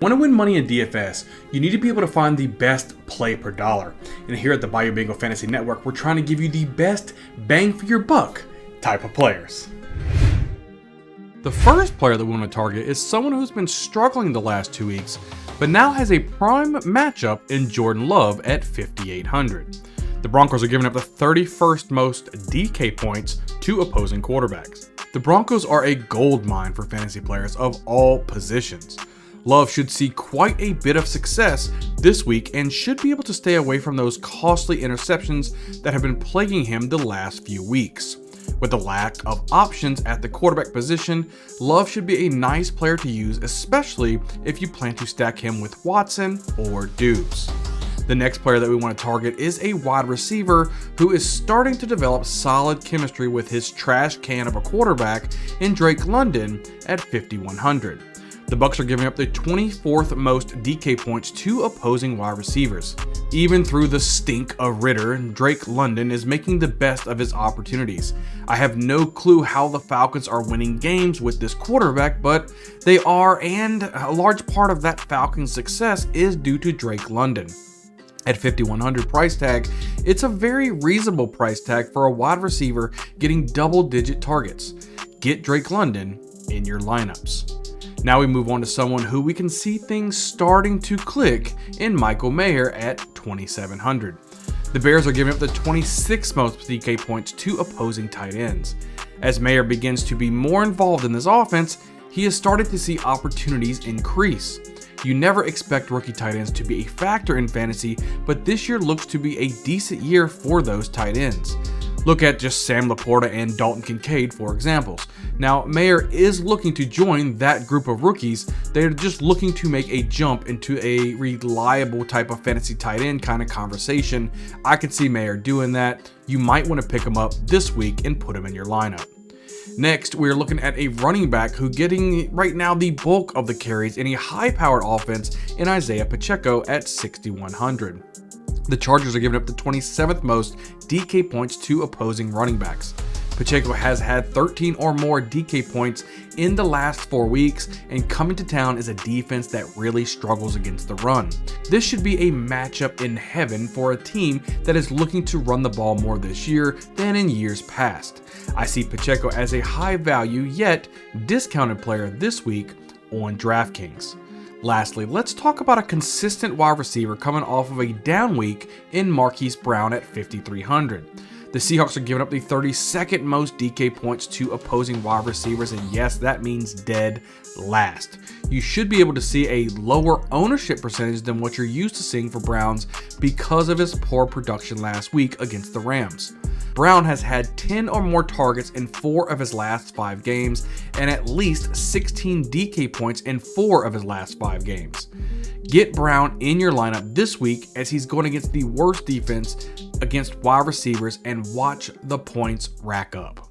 Want to win money in DFS, you need to be able to find the best play per dollar. And here at the Bayou Bingo Fantasy Network, we're trying to give you the best bang for your buck type of players. The first player that we want to target is someone who's been struggling the last 2 weeks, but now has a prime matchup in Jordan Love at 5,800. The Broncos are giving up the 31st most DK points to opposing quarterbacks. The Broncos are a gold mine for fantasy players of all positions. Love should see quite a bit of success this week and should be able to stay away from those costly interceptions that have been plaguing him the last few weeks. With the lack of options at the quarterback position, Love should be a nice player to use, especially if you plan to stack him with Watson or Dubes. The next player that we want to target is a wide receiver who is starting to develop solid chemistry with his trash can of a quarterback in Drake London at 5,100. The Bucs are giving up the 24th most DK points to opposing wide receivers. Even through the stink of Ritter, Drake London is making the best of his opportunities. I have no clue how the Falcons are winning games with this quarterback, but they are, and a large part of that Falcons' success is due to Drake London. At 5,100 price tag, it's a very reasonable price tag for a wide receiver getting double-digit targets. Get Drake London in your lineups. Now we move on to someone who we can see things starting to click in Michael Mayer at 2,700. The Bears are giving up the 26th most DK points to opposing tight ends. As Mayer begins to be more involved in this offense, he has started to see opportunities increase. You never expect rookie tight ends to be a factor in fantasy, but this year looks to be a decent year for those tight ends. Look at just Sam Laporta and Dalton Kincaid for examples. Now, Mayer is looking to join that group of rookies. They're just looking to make a jump into a reliable type of fantasy tight end kind of conversation. I could see Mayer doing that. You might want to pick him up this week and put him in your lineup. Next, we're looking at a running back who getting right now the bulk of the carries in a high-powered offense in Isiah Pacho at 6,100. The Chargers are giving up the 27th most DK points to opposing running backs. Pacheco has had 13 or more DK points in the last 4 weeks, and coming to town is a defense that really struggles against the run. This should be a matchup in heaven for a team that is looking to run the ball more this year than in years past. I see Pacheco as a high value yet discounted player this week on DraftKings. Lastly, let's talk about a consistent wide receiver coming off of a down week in Myles Brown at 5,300. The Seahawks are giving up the 32nd most DK points to opposing wide receivers, and yes, that means dead last. You should be able to see a lower ownership percentage than what you're used to seeing for Browns because of his poor production last week against the Rams. Brown has had 10 or more targets in 4 of his last 5 games and at least 16 DK points in 4 of his last 5 games. Get Brown in your lineup this week as he's going against the worst defense against wide receivers, and watch the points rack up.